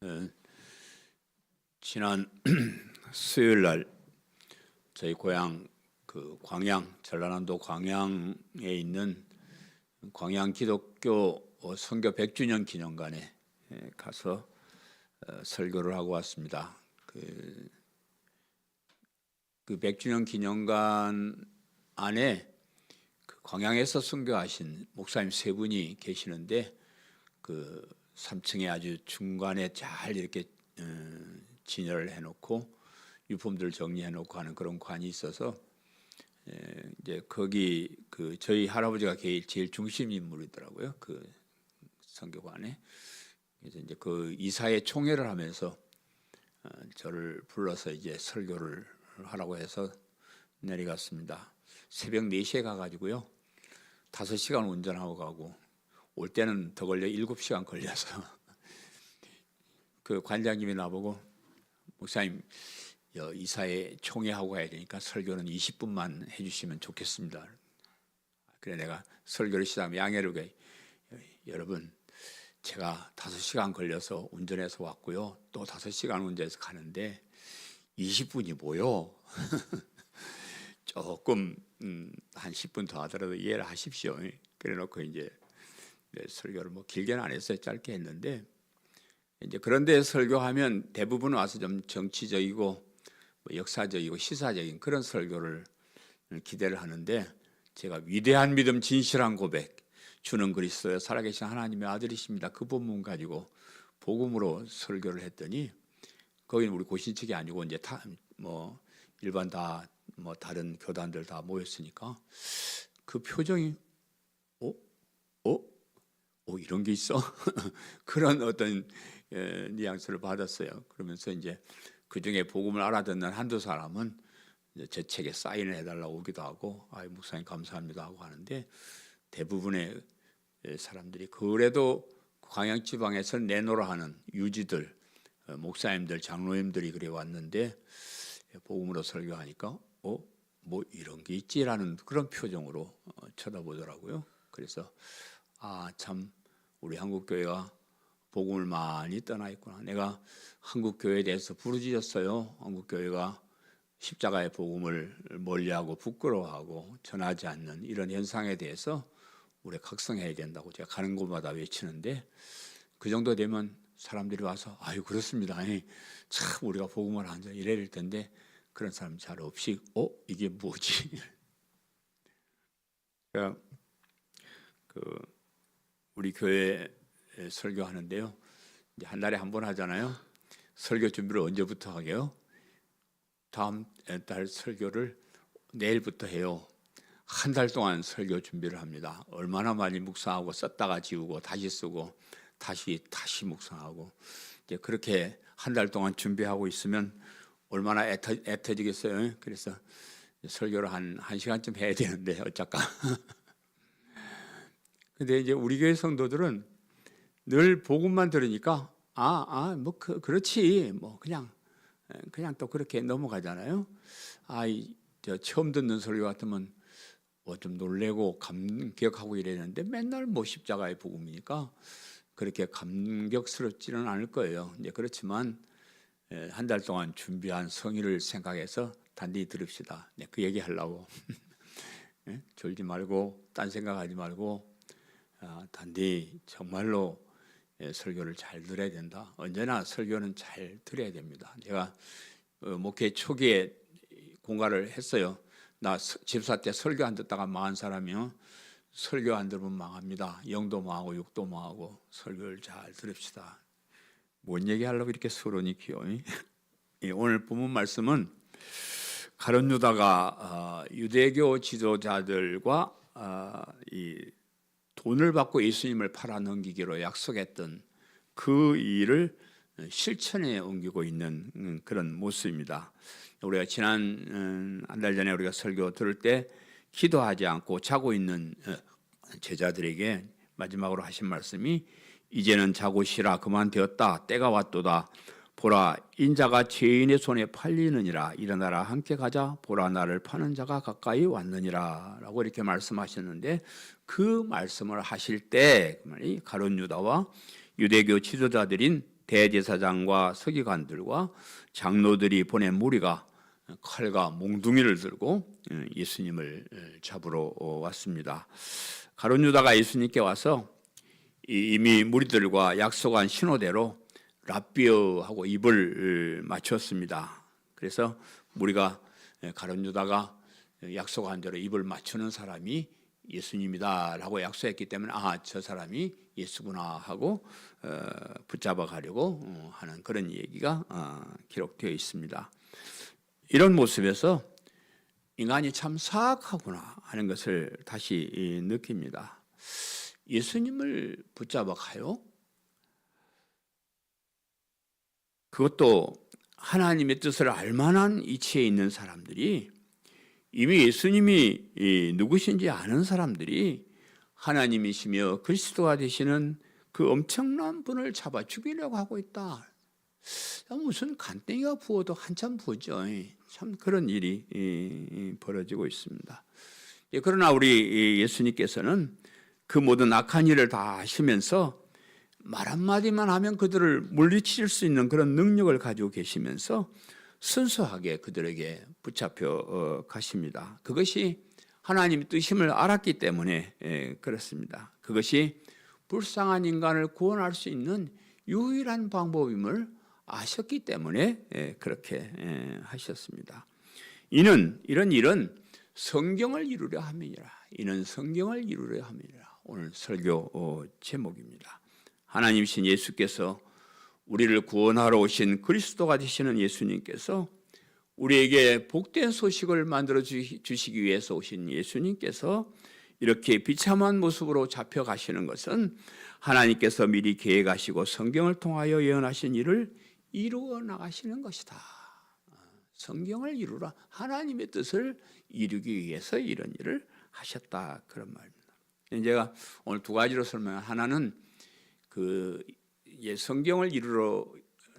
어, 지난 수요일 날 저희 고향 광양 전라남도 광양에 있는 광양 기독교 선교 100주년 기념관에 가서 설교를 하고 왔습니다. 그 100주년 기념관 안에 광양에서 선교하신 목사님 세 분이 계시는데 그 3층에 아주 중간에 잘 이렇게 진열을 해놓고 유품들 정리해놓고 하는 그런 관이 있어서 이제 거기 저희 할아버지가 제일 중심 인물이더라고요. 그 선교관에. 그래서 이제 그 이사회 총회를 하면서 저를 불러서 이제 설교를 하라고 해서 내려갔습니다. 새벽 4시에 가가지고요. 5시간 운전하고 가고 올 때는 더 걸려 7시간 걸려서 그 관장님이 나보고 목사님 이사회 총회하고 가야 되니까 설교는 20분만 해주시면 좋겠습니다. 그래 내가 설교를 시작하면 양해를 여러분 제가 5시간 걸려서 운전해서 왔고요. 또 5시간 운전해서 가는데 20분이 뭐요? 조금 한 10분 더 하더라도 이해를 하십시오. 그래 놓고 이제 설교를 뭐 길게는 안 했어요. 짧게 했는데 이제 그런데 설교하면 대부분 와서 좀 정치적이고 뭐 역사적이고 시사적인 그런 설교를 기대를 하는데 제가 위대한 믿음 진실한 고백 주는 그리스도여 살아계신 하나님의 아들이십니다. 그 본문 가지고 복음으로 설교를 했더니 거기는 우리 고신측이 아니고 이제 뭐 일반 뭐 다른 교단들 다 모였으니까 그 표정이 이런 게 있어? 그런 어떤 뉘앙스를 받았어요. 그러면서 이제 그 중에 복음을 알아듣는 한두 사람은 이제 제 책에 사인을 해달라고 오기도 하고, 목사님 감사합니다 하고 하는데 대부분의 사람들이 그래도 광양 지방에서 내노라 하는 유지들, 목사님들, 장로님들이 그래 왔는데 복음으로 설교하니까 뭐 이런 게 있지라는 그런 표정으로 쳐다보더라고요. 그래서 참 우리 한국교회가 복음을 많이 떠나 있구나. 내가 한국교회에 대해서 부르짖었어요. 한국교회가 십자가의 복음을 멀리하고 부끄러워하고 전하지 않는 이런 현상에 대해서 우리가 각성해야 된다고 제가 가는 곳마다 외치는데 그 정도 되면 사람들이 와서 그렇습니다. 참 우리가 복음을 한다 이래야 될 텐데 그런 사람 잘 없이 이게 뭐지? 그러니까 우리 교회 설교하는데요. 이제 한 달에 한 번 하잖아요. 설교 준비를 언제부터 하게요? 다음 달 설교를 내일부터 해요. 한 달 동안 설교 준비를 합니다. 얼마나 많이 묵상하고 썼다가 지우고 다시 쓰고 다시 묵상하고 이제 그렇게 한 달 동안 준비하고 있으면 얼마나 애터지겠어요. 그래서 설교를 한 시간쯤 해야 되는데 어쩔까. 근데 이제 우리 교회 성도들은 늘 복음만 들으니까 뭐 그렇지 뭐 그냥 또 그렇게 넘어가잖아요. 저 처음 듣는 설교 같으면 좀 놀래고 감격하고 이랬는데 맨날 뭐 십자가의 복음이니까 그렇게 감격스럽지는 않을 거예요. 이제 그렇지만 한 달 동안 준비한 성의를 생각해서 단디 들읍시다. 그 얘기 하려고 졸지 말고 딴 생각하지 말고 단디 정말로 설교를 잘 들어야 된다. 언제나 설교는 잘 들어야 됩니다. 제가 목회 초기에 공갈을 했어요. 나 집사 때 설교 안 듣다가 망한 사람이요. 설교 안 들으면 망합니다. 영도 망하고 육도 망하고 설교를 잘 들읍시다. 뭔 얘기하려고 이렇게 서론이 귀여워. 오늘 본문 말씀은 가룟 유다가 유대교 지도자들과 이 돈을 받고 예수님을 팔아넘기기로 약속했던 그 일을 실천에 옮기고 있는 그런 모습입니다. 우리가 지난 한 달 전에 우리가 설교 들을 때 기도하지 않고 자고 있는 제자들에게 마지막으로 하신 말씀이 이제는 자고 쉬라 그만 되었다 때가 왔도다 보라 인자가 죄인의 손에 팔리느니라 일어나라 함께 가자 보라 나를 파는 자가 가까이 왔느니라 라고 이렇게 말씀하셨는데 그 말씀을 하실 때 가룟 유다와 유대교 지도자들인 대제사장과 서기관들과 장로들이 보낸 무리가 칼과 몽둥이를 들고 예수님을 잡으러 왔습니다. 가룟 유다가 예수님께 와서 이미 무리들과 약속한 신호대로 랍비어하고 입을 맞췄습니다. 그래서 무리가 가룟 유다가 약속한 대로 입을 맞추는 사람이 예수님이다라고 약속했기 때문에 저 사람이 예수구나 하고 붙잡아 가려고 하는 그런 얘기가 기록되어 있습니다. 이런 모습에서 인간이 참 사악하구나 하는 것을 다시 느낍니다. 예수님을 붙잡아 가요? 그것도 하나님의 뜻을 알만한 이치에 있는 사람들이, 이미 예수님이 누구신지 아는 사람들이 하나님이시며 그리스도가 되시는 그 엄청난 분을 잡아 죽이려고 하고 있다. 무슨 간땡이가 부어도 한참 부죠. 참 그런 일이 벌어지고 있습니다. 그러나 우리 예수님께서는 그 모든 악한 일을 다 하시면서 말 한마디만 하면 그들을 물리칠 수 있는 그런 능력을 가지고 계시면서 순수하게 그들에게 붙잡혀 가십니다. 그것이 하나님의 뜻임을 알았기 때문에 그렇습니다. 그것이 불쌍한 인간을 구원할 수 있는 유일한 방법임을 아셨기 때문에 그렇게 하셨습니다. 이런 일은 성경을 이루려 함이니라. 이는 성경을 이루려 함이니라. 오늘 설교 제목입니다. 하나님이신 예수께서 우리를 구원하러 오신 그리스도가 되시는 예수님께서, 우리에게 복된 소식을 만들어 주시기 위해서 오신 예수님께서 이렇게 비참한 모습으로 잡혀가시는 것은 하나님께서 미리 계획하시고 성경을 통하여 예언하신 일을 이루어 나가시는 것이다. 성경을 이루라, 하나님의 뜻을 이루기 위해서 이런 일을 하셨다, 그런 말입니다. 제가 오늘 두 가지로 설명한, 하나는 그 성경을 이루러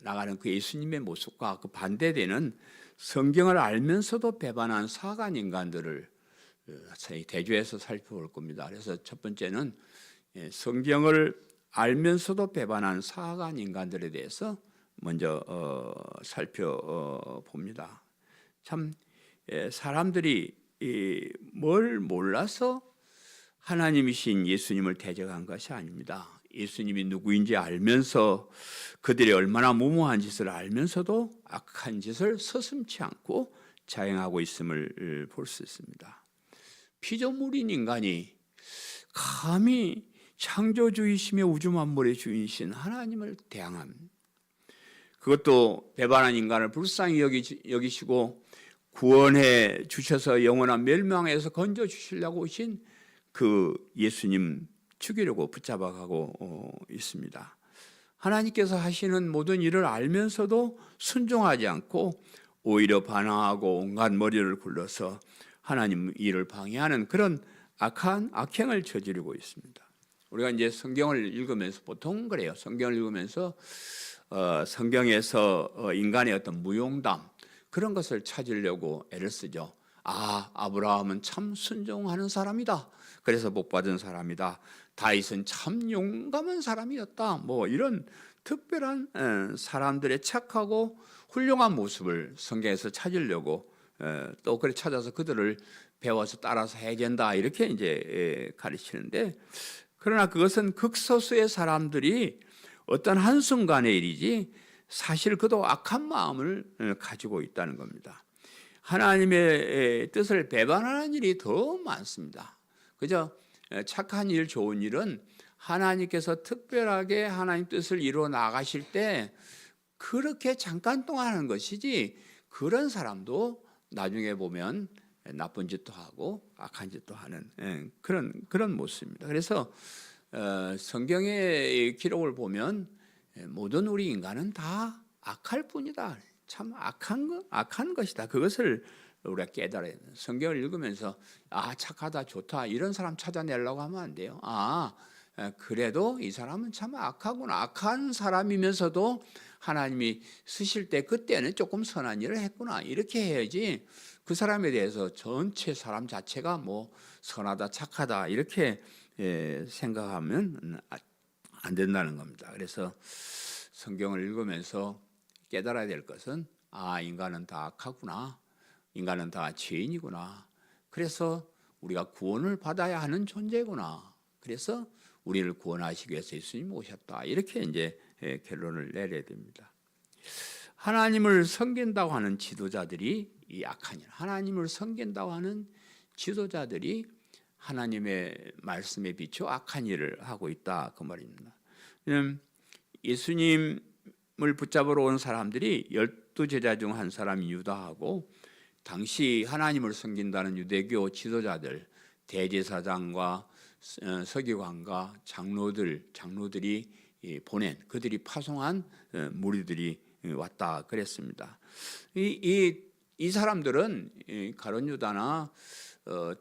나가는 그 예수님의 모습과 그 반대되는 성경을 알면서도 배반한 사악한 인간들을 대조해서 살펴볼 겁니다. 그래서 첫 번째는 성경을 알면서도 배반한 사악한 인간들에 대해서 먼저 살펴봅니다. 참 사람들이 뭘 몰라서 하나님이신 예수님을 대적한 것이 아닙니다. 예수님이 누구인지 알면서, 그들이 얼마나 무모한 짓을 알면서도 악한 짓을 서슴지 않고 자행하고 있음을 볼 수 있습니다. 피조물인 인간이 감히 창조주이시며 우주 만물의 주인이신 하나님을 대항함, 그것도 배반한 인간을 불쌍히 여기시고 구원해 주셔서 영원한 멸망에서 건져 주시려고 오신 그 예수님 죽이려고 붙잡아가고 있습니다. 하나님께서 하시는 모든 일을 알면서도 순종하지 않고 오히려 반항하고 온갖 머리를 굴러서 하나님 일을 방해하는 그런 악한 악행을 저지르고 있습니다. 우리가 이제 성경을 읽으면서 보통 그래요. 성경을 읽으면서 성경에서 인간의 어떤 무용담, 그런 것을 찾으려고 애를 쓰죠. 아브라함은 참 순종하는 사람이다, 그래서 복받은 사람이다. 다윗은 참 용감한 사람이었다. 이런 특별한 사람들의 착하고 훌륭한 모습을 성경에서 찾으려고 또 그래 찾아서 그들을 배워서 따라서 해야 된다, 이렇게 이제 가르치는데, 그러나 그것은 극소수의 사람들이 어떤 한순간의 일이지 사실 그도 악한 마음을 가지고 있다는 겁니다. 하나님의 뜻을 배반하는 일이 더 많습니다. 그저 착한 일, 좋은 일은 하나님께서 특별하게 하나님 뜻을 이루어 나가실 때 그렇게 잠깐 동안 하는 것이지, 그런 사람도 나중에 보면 나쁜 짓도 하고 악한 짓도 하는 그런 모습입니다. 그래서 성경의 기록을 보면 모든 우리 인간은 다 악할 뿐이다. 참 악한 것이다. 그것을 우리가 깨달아야 돼요. 성경을 읽으면서 착하다, 좋다, 이런 사람 찾아내려고 하면 안 돼요. 그래도 이 사람은 참 악하구나. 악한 사람이면서도 하나님이 쓰실 때 그때는 조금 선한 일을 했구나, 이렇게 해야지 그 사람에 대해서 전체 사람 자체가 선하다, 착하다, 이렇게 생각하면 안 된다는 겁니다. 그래서 성경을 읽으면서 깨달아야 될 것은 인간은 다 악하구나. 인간은 다 죄인이구나. 그래서 우리가 구원을 받아야 하는 존재구나. 그래서 우리를 구원하시기 위해서 예수님이 오셨다. 이렇게 이제 결론을 내려야 됩니다. 하나님을 섬긴다고 하는 지도자들이 이 악한 일, 하나님을 섬긴다고 하는 지도자들이 하나님의 말씀에 비춰 악한 일을 하고 있다 그 말입니다. 예수님을 붙잡으러 온 사람들이 12제자 중 한 사람이 유다하고 당시 하나님을 섬긴다는 유대교 지도자들, 대제사장과 서기관과 장로들이 보낸, 그들이 파송한 무리들이 왔다 그랬습니다. 이 사람들은 가룟 유다나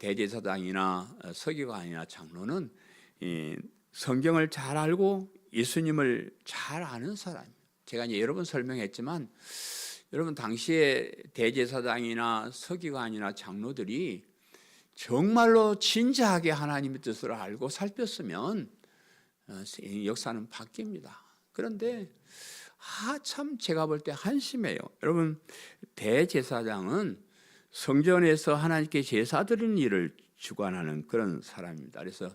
대제사장이나 서기관이나 장로는 성경을 잘 알고 예수님을 잘 아는 사람. 제가 이제 여러 번 설명했지만 여러분 당시에 대제사장이나 서기관이나 장로들이 정말로 진지하게 하나님의 뜻을 알고 살폈으면 역사는 바뀝니다. 그런데 참 제가 볼 때 한심해요. 여러분 대제사장은 성전에서 하나님께 제사 드리는 일을 주관하는 그런 사람입니다. 그래서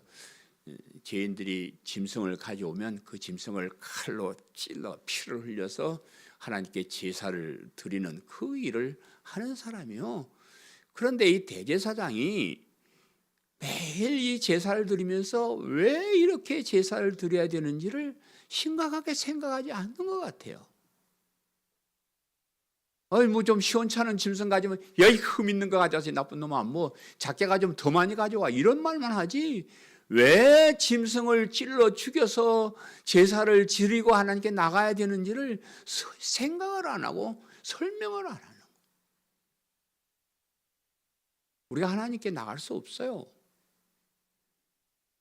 죄인들이 짐승을 가져오면 그 짐승을 칼로 찔러 피를 흘려서 하나님께 제사를 드리는 그 일을 하는 사람이요. 그런데 이 대제사장이 매일 이 제사를 드리면서 왜 이렇게 제사를 드려야 되는지를 심각하게 생각하지 않는 것 같아요. 뭐 좀 시원찮은 짐승 가지면 야이 흠 있는 거 가져와서 나쁜 놈아 뭐 작게 가져오면 더 많이 가져와 이런 말만 하지 왜 짐승을 찔러 죽여서 제사를 지르고 하나님께 나가야 되는지를 생각을 안 하고 설명을 안 하는 거예요. 우리가 하나님께 나갈 수 없어요.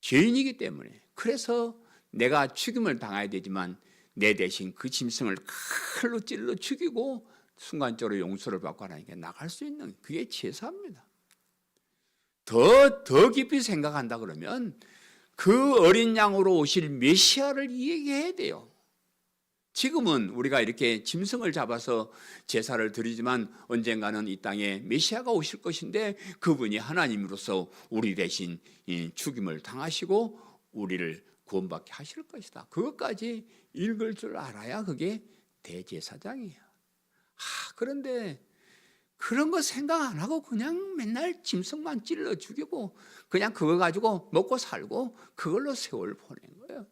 죄인이기 때문에. 그래서 내가 죽임을 당해야 되지만 내 대신 그 짐승을 칼로 찔러 죽이고 순간적으로 용서를 받고 하나님께 나갈 수 있는 그게 제사입니다. 더 깊이 생각한다 그러면 그 어린 양으로 오실 메시아를 얘기해야 돼요. 지금은 우리가 이렇게 짐승을 잡아서 제사를 드리지만 언젠가는 이 땅에 메시아가 오실 것인데 그분이 하나님으로서 우리 대신 죽임을 당하시고 우리를 구원받게 하실 것이다. 그것까지 읽을 줄 알아야 그게 대제사장이에요. 그런데 그런 거 생각 안 하고 그냥 맨날 짐승만 찔러 죽이고 그냥 그거 가지고 먹고 살고 그걸로 세월 보낸 거예요.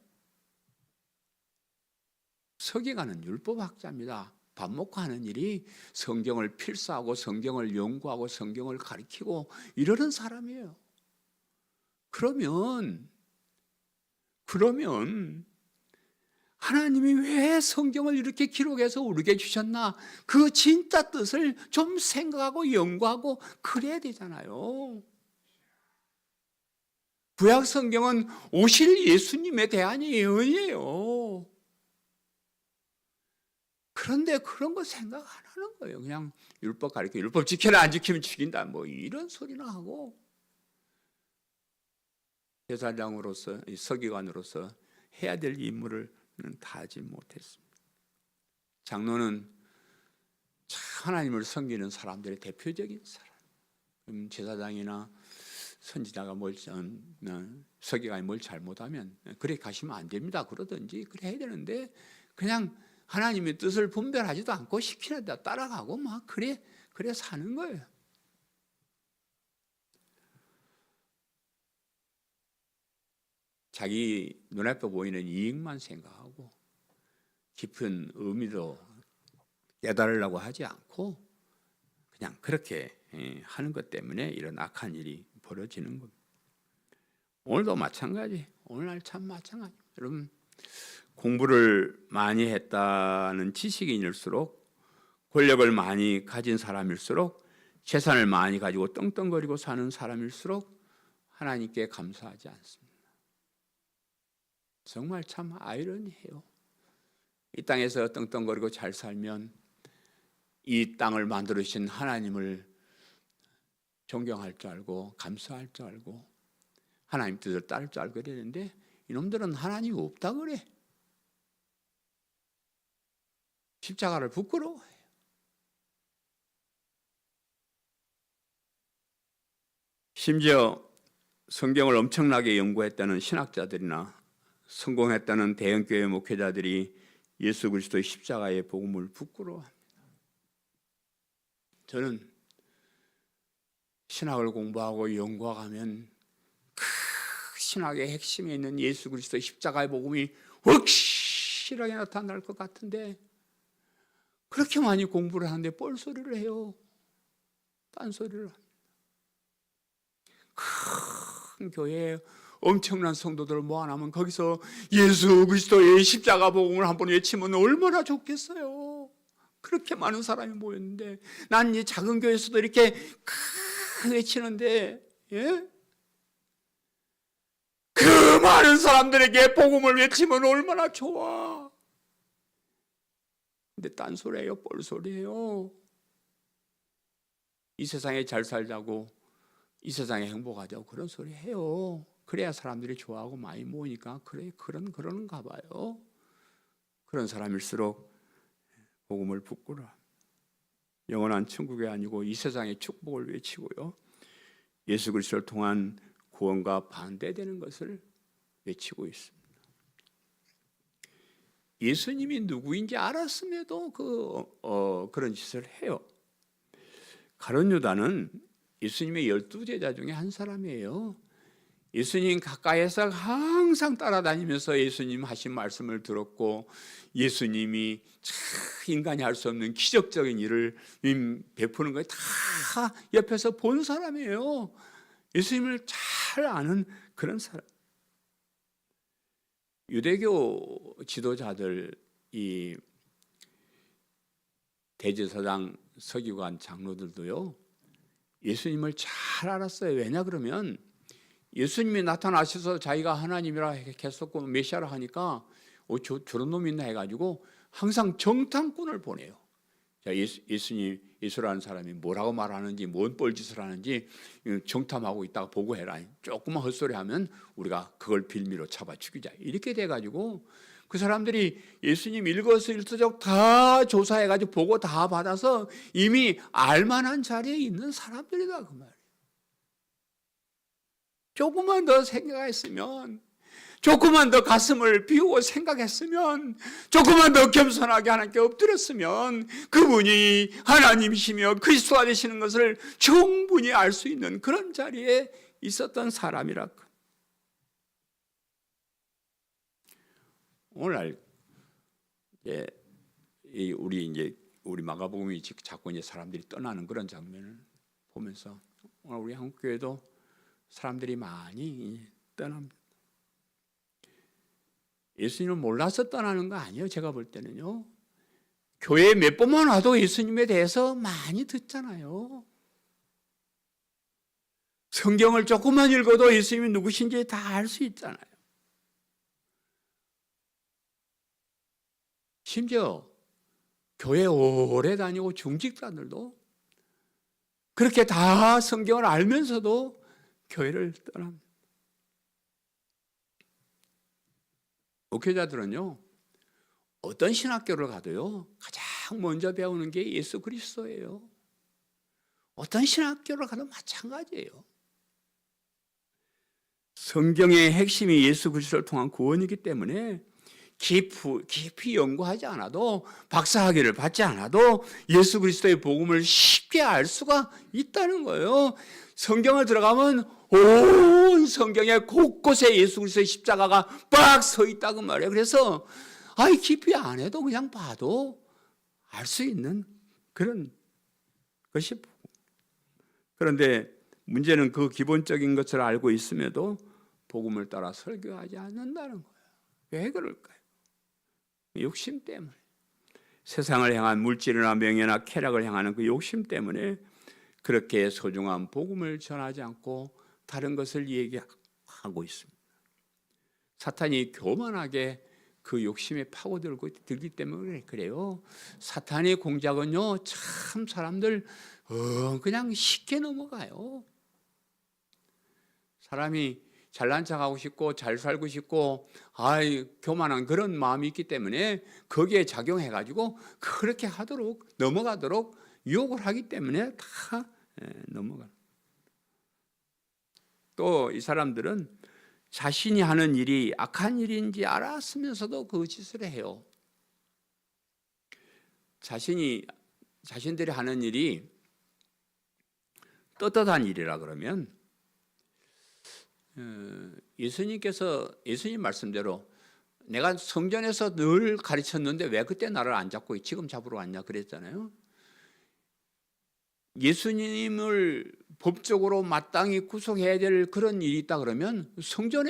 서기관은 율법학자입니다. 밥 먹고 하는 일이 성경을 필사하고 성경을 연구하고 성경을 가르치고 이러는 사람이에요. 그러면 하나님이 왜 성경을 이렇게 기록해서 우리에게 주셨나? 그 진짜 뜻을 좀 생각하고 연구하고 그래야 되잖아요. 구약 성경은 오실 예수님에 대한 예언이에요. 그런데 그런 거 생각 안 하는 거예요. 그냥 율법 가르쳐 율법 지켜라 안 지키면 죽인다 뭐 이런 소리나 하고 제사장으로서 서기관으로서 해야 될 임무를 다 하지 못했습니다. 장로는 하나님을 섬기는 사람들의 대표적인 사람. 제사장이나 선지자가 서기관이 뭘 잘못하면 그래 가시면 안 됩니다. 그러든지 그래 해야 되는데 그냥 하나님의 뜻을 분별하지도 않고 시키는 데 따라가고 막 그래 사는 거예요. 자기 눈앞에 보이는 이익만 생각하고 깊은 의미도 깨달으려고 하지 않고 그냥 그렇게 하는 것 때문에 이런 악한 일이 벌어지는 겁니다. 오늘도 마찬가지. 오늘날 참 마찬가지. 여러분 공부를 많이 했다는 지식인일수록 권력을 많이 가진 사람일수록 재산을 많이 가지고 떵떵거리고 사는 사람일수록 하나님께 감사하지 않습니다. 정말 참 아이러니해요. 이 땅에서 떵떵거리고 잘 살면 이 땅을 만들어주신 하나님을 존경할 줄 알고 감사할 줄 알고 하나님 뜻을 따를 줄 알고 그랬는데 이놈들은 하나님이 없다 그래. 십자가를 부끄러워해요. 심지어 성경을 엄청나게 연구했다는 신학자들이나 성공했다는 대형교회 목회자들이 예수 그리스도의 십자가의 복음을 부끄러워합니다. 저는 신학을 공부하고 연구하면 그 신학의 핵심에 있는 예수 그리스도의 십자가의 복음이 확실하게 나타날 것 같은데 그렇게 많이 공부를 하는데 뻘소리를 해요. 딴소리를 합니다. 큰 교회에 엄청난 성도들을 모아놓으면 거기서 예수 그리스도의 십자가 복음을 한번 외치면 얼마나 좋겠어요. 그렇게 많은 사람이 모였는데 난 이 작은 교회에서도 이렇게 외치는데 그 많은 사람들에게 복음을 외치면 얼마나 좋아. 근데 딴소리예요. 뻘소리예요. 이 세상에 잘 살자고 이 세상에 행복하자고 그런 소리 해요. 그래야 사람들이 좋아하고 많이 모으니까 그런가 봐요. 그런 사람일수록 복음을 부끄러워. 영원한 천국이 아니고 이 세상의 축복을 외치고요. 예수 그리스도를 통한 구원과 반대되는 것을 외치고 있습니다. 예수님이 누구인지 알았음에도 그런 짓을 해요. 가룟 유다는 예수님의 12제자 중에 한 사람이에요. 예수님 가까이에서 항상 따라다니면서 예수님 하신 말씀을 들었고 예수님이 인간이 할 수 없는 기적적인 일을 베푸는 걸 다 옆에서 본 사람이에요. 예수님을 잘 아는 그런 사람. 유대교 지도자들, 이 대제사장, 서기관, 장로들도요 예수님을 잘 알았어요. 왜냐 그러면 예수님이 나타나셔서 자기가 하나님이라 했었고 메시아라 하니까 저런 놈이 있나 해가지고 항상 정탐꾼을 보내요. 자, 예수라는 사람이 뭐라고 말하는지 뭔 뻘짓을 하는지 정탐하고 있다가 보고해라. 조금만 헛소리하면 우리가 그걸 빌미로 잡아 죽이자. 이렇게 돼가지고 그 사람들이 예수님 일거수일투족 다 조사해가지고 보고 다 받아서 이미 알만한 자리에 있는 사람들이다 그 말이에요. 조금만 더 생각했으면, 조금만 더 가슴을 비우고 생각했으면, 조금만 더 겸손하게 하나님께 엎드렸으면 그분이 하나님이시며 그리스도가 되시는 것을 충분히 알 수 있는 그런 자리에 있었던 사람이라. 오늘날 우리 마가복음이 자꾸 이제 사람들이 떠나는 그런 장면을 보면서 오늘 우리 한국교회도 사람들이 많이 떠납니다. 예수님을 몰라서 떠나는 거 아니에요. 제가 볼 때는요. 교회에 몇 번만 와도 예수님에 대해서 많이 듣잖아요. 성경을 조금만 읽어도 예수님이 누구신지 다 알 수 있잖아요. 심지어 교회 오래 다니고 중직자들도 그렇게 다 성경을 알면서도 교회를 떠납니다. 목회자들은요, 어떤 신학교를 가도요, 가장 먼저 배우는 게 예수 그리스도예요. 어떤 신학교를 가도 마찬가지예요. 성경의 핵심이 예수 그리스도를 통한 구원이기 때문에 깊이 연구하지 않아도, 박사학위를 받지 않아도 예수 그리스도의 복음을 쉽게 알 수가 있다는 거예요. 성경을 들어가면 온 성경에 곳곳에 예수 그리스도의 십자가가 빡 서 있다고 말이에요. 그래서 깊이 안 해도 그냥 봐도 알 수 있는 그런 것이. 그런데 문제는 그 기본적인 것을 알고 있음에도 복음을 따라 설교하지 않는다는 거예요. 왜 그럴까요? 욕심 때문에. 세상을 향한 물질이나 명예나 쾌락을 향하는 그 욕심 때문에 그렇게 소중한 복음을 전하지 않고 다른 것을 얘기하고 있습니다. 사탄이 교만하게 그 욕심에 파고들기 때문에 그래요. 사탄의 공작은요, 참 사람들 그냥 쉽게 넘어가요. 사람이 잘난 척하고 싶고 잘 살고 싶고 교만한 그런 마음이 있기 때문에 거기에 작용해가지고 그렇게 하도록 넘어가도록 유혹을 하기 때문에 다 넘어가. 또 이 사람들은 자신이 하는 일이 악한 일인지 알았으면서도 그 짓을 해요. 자신들이 하는 일이 떳떳한 일이라 그러면 예수님 말씀대로 내가 성전에서 늘 가르쳤는데 왜 그때 나를 안 잡고 지금 잡으러 왔냐 그랬잖아요. 예수님을 법적으로 마땅히 구속해야 될 그런 일이 있다 그러면 성전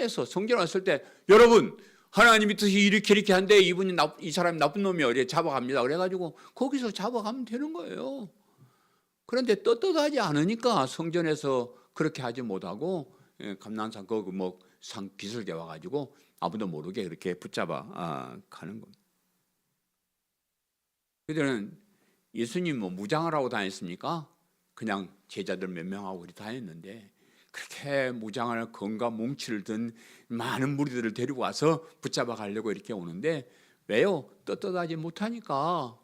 왔을 때 여러분 하나님이 뜻이 이렇게 한데 이 사람이 나쁜 놈이야 잡아갑니다. 그래가지고 거기서 잡아가면 되는 거예요. 그런데 떳떳하지 않으니까 성전에서 그렇게 하지 못하고 감난산 산 비슬게 와가지고 아무도 모르게 그렇게 붙잡아 가는 겁니다. 그들은 예수님 무장을 하고 다녔습니까? 그냥 제자들 몇 명하고 그렇게 다녔는데 그렇게 무장을 검과 뭉치를 든 많은 무리들을 데리고 와서 붙잡아 가려고 이렇게 오는데 왜요? 떳떳하지 못하니까.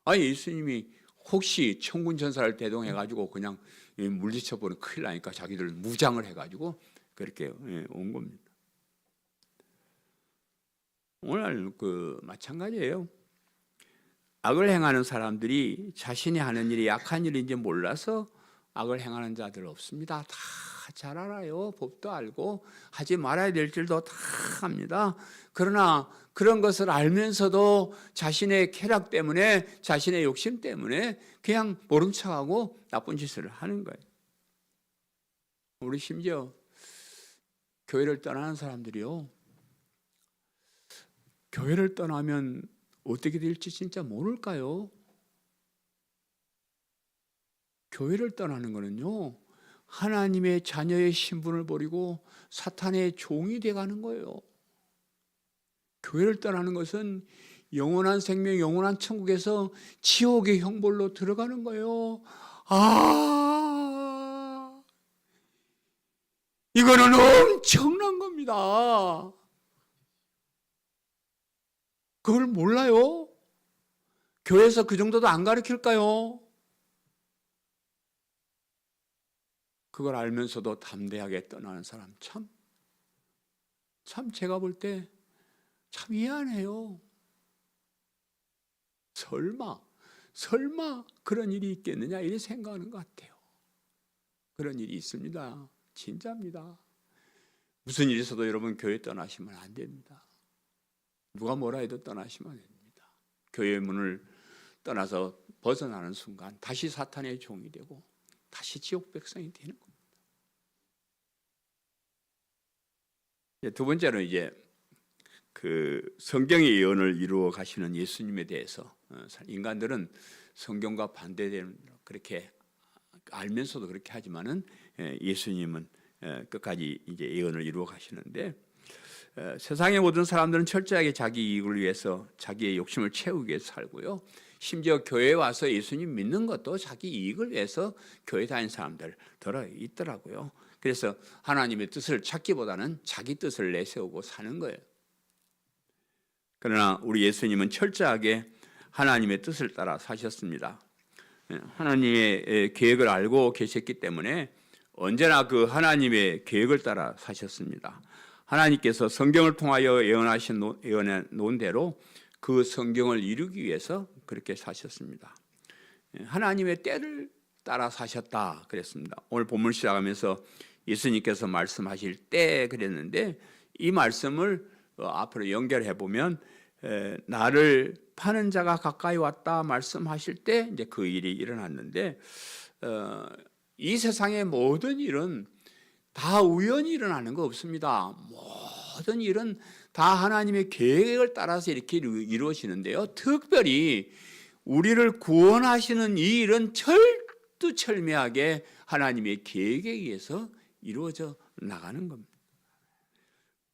예수님이 혹시 천군 천사를 대동해가지고 그냥 물리쳐버리면 큰일 나니까 자기들 무장을 해가지고 그렇게 온 겁니다. 오늘 마찬가지예요. 악을 행하는 사람들이 자신이 하는 일이 악한 일인지 몰라서 악을 행하는 자들 없습니다. 다 잘 알아요. 법도 알고 하지 말아야 될 일도 다 합니다. 그러나 그런 것을 알면서도 자신의 쾌락 때문에 자신의 욕심 때문에 그냥 모른 척하고 나쁜 짓을 하는 거예요. 우리 심지어 교회를 떠나는 사람들이요. 교회를 떠나면 어떻게 될지 진짜 모를까요? 교회를 떠나는 거는요, 하나님의 자녀의 신분을 버리고 사탄의 종이 돼가는 거예요. 교회를 떠나는 것은 영원한 생명, 영원한 천국에서 지옥의 형벌로 들어가는 거예요. 이거는 엄청난 겁니다. 그걸 몰라요? 교회에서 그 정도도 안 가르칠까요? 그걸 알면서도 담대하게 떠나는 사람 참 제가 볼 때 참 미안해요. 설마 그런 일이 있겠느냐 이렇게 생각하는 것 같아요. 그런 일이 있습니다. 진짜입니다. 무슨 일이 있어도 여러분 교회 떠나시면 안 됩니다. 누가 뭐라 해도 떠나시면 안 됩니다. 교회의 문을 떠나서 벗어나는 순간 다시 사탄의 종이 되고 다시 지옥 백성이 되는 겁니다. 두 번째로 성경의 예언을 이루어 가시는 예수님에 대해서 인간들은 성경과 반대되는 그렇게 알면서도 그렇게 하지만은 예수님은 끝까지 예언을 이루어 가시는데 세상의 모든 사람들은 철저하게 자기 이익을 위해서 자기의 욕심을 채우기 위해서 살고요. 심지어 교회에 와서 예수님 믿는 것도 자기 이익을 위해서 교회 다니는 사람들 들어 있더라고요. 그래서 하나님의 뜻을 찾기보다는 자기 뜻을 내세우고 사는 거예요. 그러나 우리 예수님은 철저하게 하나님의 뜻을 따라 사셨습니다. 하나님의 계획을 알고 계셨기 때문에 언제나 그 하나님의 계획을 따라 사셨습니다. 하나님께서 성경을 통하여 예언해 놓은 대로 그 성경을 이루기 위해서 그렇게 사셨습니다. 하나님의 때를 따라 사셨다 그랬습니다. 오늘 본문 시작하면서 예수님께서 말씀하실 때 그랬는데 이 말씀을 앞으로 연결해 보면 나를 파는 자가 가까이 왔다 말씀하실 때 이제 그 일이 일어났는데 이 세상의 모든 일은 다 우연히 일어나는 거 없습니다. 모든 일은 다 하나님의 계획을 따라서 이렇게 이루어지는데요. 특별히 우리를 구원하시는 이 일은 철두철미하게 하나님의 계획에 의해서 이루어져 나가는 겁니다.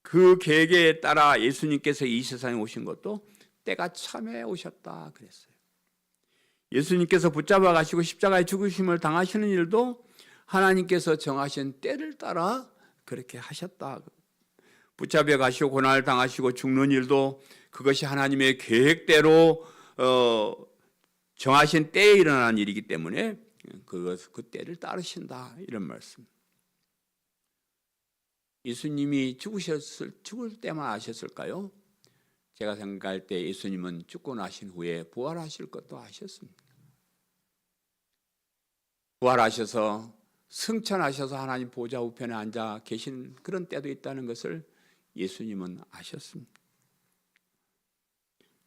그 계획에 따라 예수님께서 이 세상에 오신 것도 때가 참에 오셨다 그랬어요. 예수님께서 붙잡아 가시고 십자가에 죽으심을 당하시는 일도 하나님께서 정하신 때를 따라 그렇게 하셨다. 붙잡혀 가시고 고난을 당하시고 죽는 일도 그것이 하나님의 계획대로 정하신 때에 일어난 일이기 때문에 그 때를 따르신다, 이런 말씀. 예수님이 죽을 때만 아셨을까요? 제가 생각할 때 예수님은 죽고 나신 후에 부활하실 것도 아셨습니다. 부활하셔서 승천하셔서 하나님 보좌 우편에 앉아 계신 그런 때도 있다는 것을 예수님은 아셨습니다.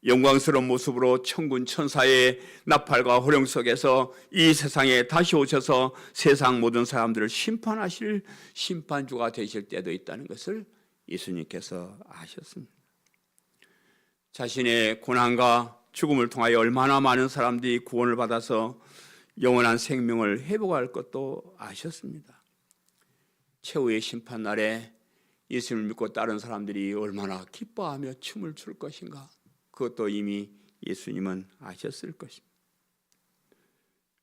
영광스러운 모습으로 천군 천사의 나팔과 호령 속에서 이 세상에 다시 오셔서 세상 모든 사람들을 심판하실 심판주가 되실 때도 있다는 것을 예수님께서 아셨습니다. 자신의 고난과 죽음을 통하여 얼마나 많은 사람들이 구원을 받아서 영원한 생명을 회복할 것도 아셨습니다. 최후의 심판날에 예수님을 믿고 따른 사람들이 얼마나 기뻐하며 춤을 출 것인가, 그것도 이미 예수님은 아셨을 것입니다.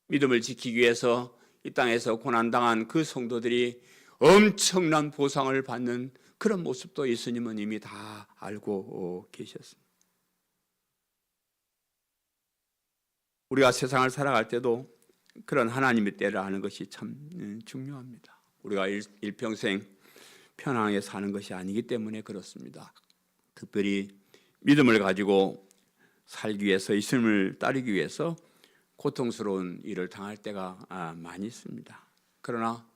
믿음을 지키기 위해서 이 땅에서 고난당한 그 성도들이 엄청난 보상을 받는 그런 모습도 예수님은 이미 다 알고 계셨습니다. 우리가 세상을 살아갈 때도 그런 하나님의 때를 아는 것이 참 중요합니다. 우리가 일평생 편안하게 사는 것이 아니기 때문에 그렇습니다. 특별히 믿음을 가지고 살기 위해서, 예수님을 따르기 위해서 고통스러운 일을 당할 때가 많이 있습니다. 그러나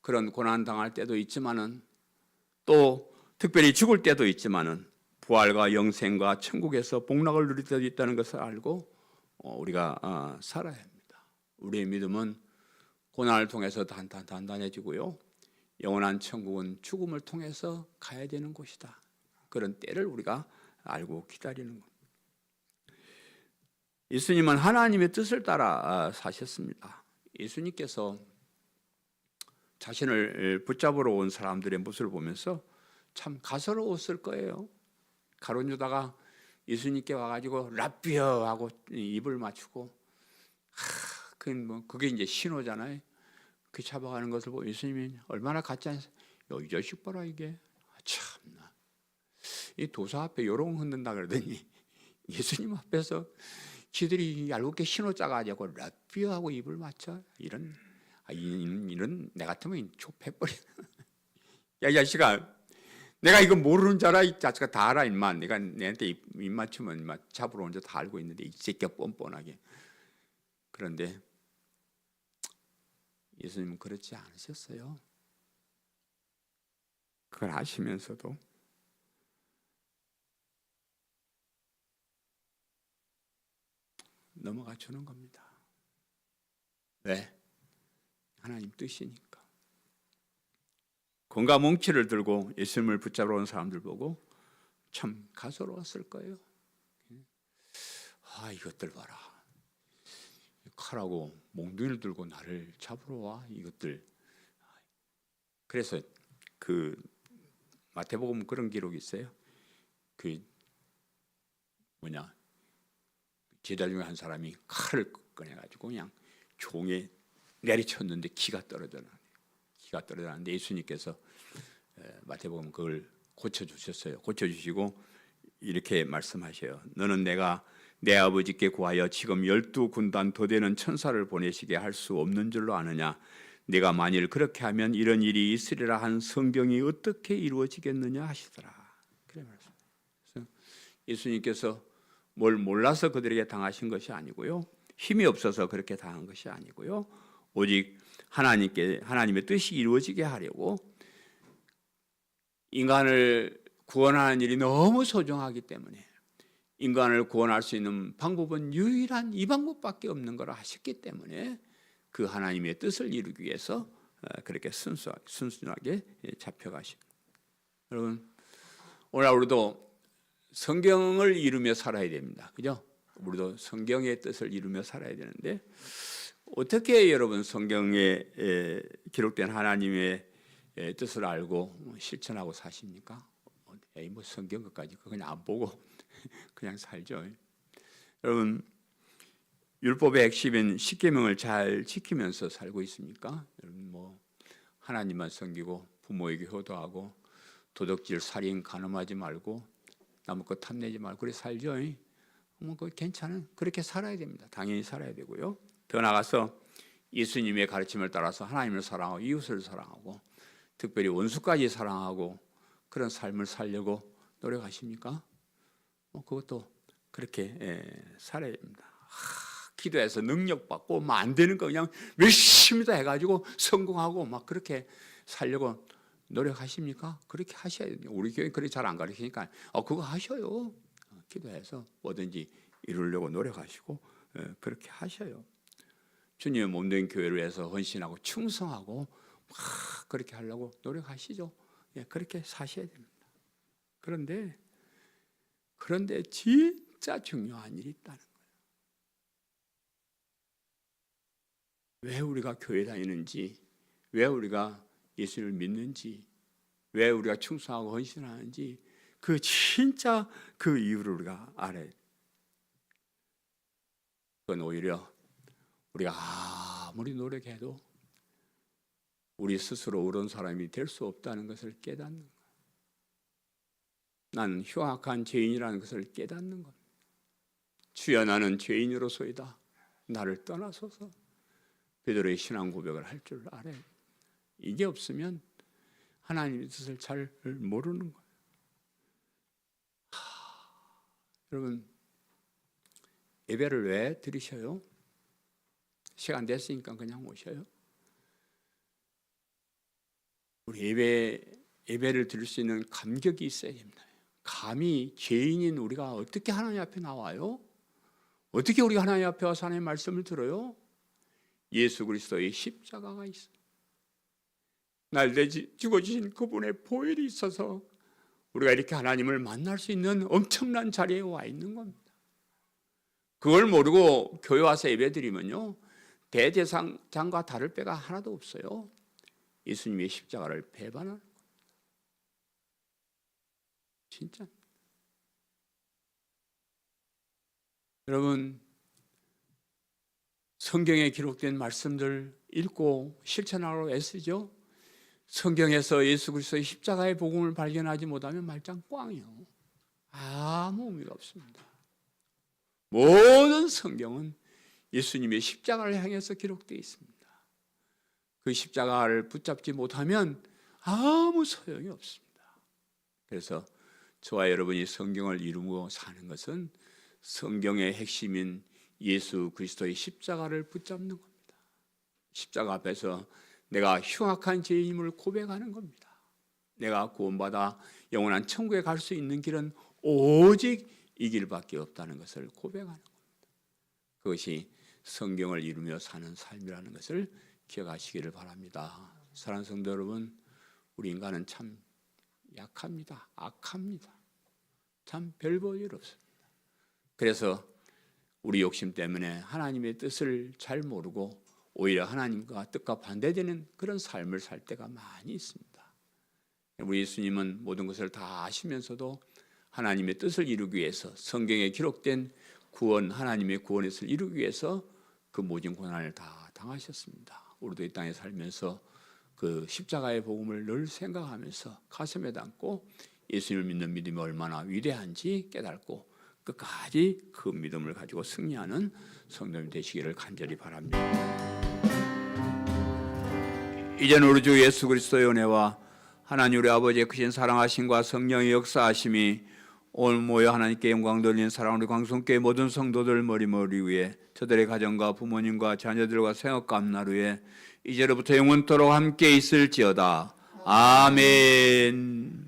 그런 고난 당할 때도 있지만은, 또 특별히 죽을 때도 있지만은, 부활과 영생과 천국에서 복락을 누릴 때도 있다는 것을 알고 우리가 살아야 합니다. 우리의 믿음은 고난을 통해서 단단해지고요, 영원한 천국은 죽음을 통해서 가야 되는 곳이다. 그런 때를 우리가 알고 기다리는 겁니다. 예수님은 하나님의 뜻을 따라 사셨습니다. 예수님께서 자신을 붙잡으러 온 사람들의 모습을 보면서 참 가소로웠을 거예요. 가룟 유다가 예수님께 와가지고 라삐어 하고 입을 맞추고, 그게 이제 신호잖아요. 그 잡아가는 것을 보고 예수님이 얼마나 같지 않으세요? 이 자식 봐라, 이게 참나, 이 도사 앞에 요롱 흔든다 그러더니 예수님 앞에서 지들이 얄궂게 신호 짜가지고 라삐어하고 입을 맞춰. 이런 내 같으면 좁혀버려. 야, 이 자식아, 내가 이거 모르는 줄 알아? 이 자식아, 다 알아 임마. 내가 내한테 입 맞추면 임마 잡으러 온 줄 다 알고 있는데, 이 새끼가 뻔뻔하게. 그런데 예수님은 그렇지 않으셨어요. 그걸 아시면서도 넘어가 주는 겁니다. 왜? 하나님 뜻이니까. 검과 뭉치를 들고 예수님을 붙잡으러 온 사람들 보고 참 가소로웠을 거예요. 이것들 봐라, 칼하고 몽둥이를 들고 나를 잡으러 와, 이것들. 그래서 그 마태복음 그런 기록이 있어요. 제자 중에 한 사람이 칼을 꺼내가지고 그냥 종에 내리쳤는데 기가 떨어졌는데 예수님께서 마태복음 그걸 고쳐주셨어요. 고쳐주시고 이렇게 말씀하셔요. 너는 내가 내 아버지께 구하여 지금 12군단 더 되는 천사를 보내시게 할 수 없는 줄로 아느냐? 내가 만일 그렇게 하면 이런 일이 있으리라 한 성경이 어떻게 이루어지겠느냐 하시더라. 그래 말씀. 그래서 예수님께서 뭘 몰라서 그들에게 당하신 것이 아니고요, 힘이 없어서 그렇게 당한 것이 아니고요, 오직 하나님의 뜻이 이루어지게 하려고 인간을 구원하는 일이 너무 소중하기 때문에 인간을 구원할 수 있는 방법은 유일한 이 방법밖에 없는 걸 하셨기 때문에 그 하나님의 뜻을 이루기 위해서 그렇게 순순하게 잡혀가십니다. 여러분, 오늘 우리도 성경을 이루며 살아야 됩니다. 그죠? 우리도 성경의 뜻을 이루며 살아야 되는데, 어떻게 여러분 성경에 기록된 하나님의 뜻을 알고 실천하고 사십니까? 뭐 성경 것까지 그냥 안 보고 그냥 살죠. 여러분, 율법의 핵심인 십계명을 잘 지키면서 살고 있습니까? 여러분, 뭐 하나님만 섬기고 부모에게 효도하고 도둑질, 살인, 간음하지 말고 남의 것 탐내지 말고 그래 살죠. 뭐 그 괜찮은 그렇게 살아야 됩니다. 당연히 살아야 되고요. 더 나아가서 예수님의 가르침을 따라서 하나님을 사랑하고 이웃을 사랑하고 특별히 원수까지 사랑하고 그런 삶을 살려고 노력하십니까? 그것도 그렇게 살아야 됩니다. 기도해서 능력 받고 뭐 안 되는 거 그냥 열심히 다 해가지고 성공하고 막 그렇게 살려고 노력하십니까? 그렇게 하셔야 됩니다. 우리 교회 그렇게 잘 안 가르치니까 그거 하셔요. 기도해서 뭐든지 이루려고 노력하시고 그렇게 하셔요. 주님의 몸된 교회를 위해서 헌신하고 충성하고 막 그렇게 하려고 노력하시죠. 그렇게 사셔야 됩니다. 그런데 진짜 중요한 일이 있다는 거예요. 왜 우리가 교회 다니는지, 왜 우리가 예수를 믿는지, 왜 우리가 충성하고 헌신하는지 그 진짜 그 이유를 우리가 알아야 돼요. 그건 오히려 우리가 아무리 노력해도 우리 스스로 옳은 사람이 될 수 없다는 것을 깨닫는 거예요. 난 흉악한 죄인이라는 것을 깨닫는 겁니다. 주여 나는 죄인으로소이다. 나를 떠나소서. 베드로의 신앙 고백을 할 줄 알아요. 이게 없으면 하나님의 뜻을 잘 모르는 거예요. 여러분 예배를 왜 드리셔요? 시간 됐으니까 그냥 오셔요. 우리 예배를 드릴 수 있는 감격이 있어야 됩니다. 감히 죄인인 우리가 어떻게 하나님 앞에 나와요? 어떻게 우리가 하나님 앞에 와서 하나님의 말씀을 들어요? 예수 그리스도의 십자가가 있어요. 날 대지 죽어주신 그분의 보혈이 있어서 우리가 이렇게 하나님을 만날 수 있는 엄청난 자리에 와 있는 겁니다. 그걸 모르고 교회 와서 예배드리면요 대제사장과 다를 바가 하나도 없어요. 예수님의 십자가를 배반하는 겁니다. 진짜. 여러분 성경에 기록된 말씀들 읽고 실천하러 애쓰죠. 성경에서 예수 그리스도의 십자가의 복음을 발견하지 못하면 말짱 꽝이요. 아무 의미가 없습니다. 모든 성경은 예수님의 십자가를 향해서 기록되어 있습니다. 그 십자가를 붙잡지 못하면 아무 소용이 없습니다. 그래서 저와 여러분이 성경을 이루고 사는 것은 성경의 핵심인 예수 그리스도의 십자가를 붙잡는 겁니다. 십자가 앞에서 내가 흉악한 죄인임을 고백하는 겁니다. 내가 구원받아 영원한 천국에 갈 수 있는 길은 오직 이 길밖에 없다는 것을 고백하는 겁니다. 그것이 성경을 이루며 사는 삶이라는 것을 기억하시기를 바랍니다. 사랑하는 성도 여러분, 우리 인간은 참 약합니다. 악합니다. 참 별 볼 일 없습니다. 그래서 우리 욕심 때문에 하나님의 뜻을 잘 모르고 오히려 하나님과 뜻과 반대되는 그런 삶을 살 때가 많이 있습니다. 우리 예수님은 모든 것을 다 아시면서도 하나님의 뜻을 이루기 위해서 성경에 기록된 구원, 하나님의 구원의 뜻을 이루기 위해서 그 모든 고난을 다 당하셨습니다. 우리도 이 땅에 살면서 그 십자가의 복음을 늘 생각하면서 가슴에 담고 예수님을 믿는 믿음이 얼마나 위대한지 깨닫고 끝까지 그 믿음을 가지고 승리하는 성도님 되시기를 간절히 바랍니다. 이제는 우리 주 예수 그리스도의 은혜와 하나님 우리 아버지의 크신 사랑하심과 성령의 역사하심이 오늘 모여 하나님께 영광 돌리는 사랑 우리 광성교회 모든 성도들 머리머리 위에 저들의 가정과 부모님과 자녀들과 생업감 나루에 이제로부터 영원토록 함께 있을지어다. 아멘.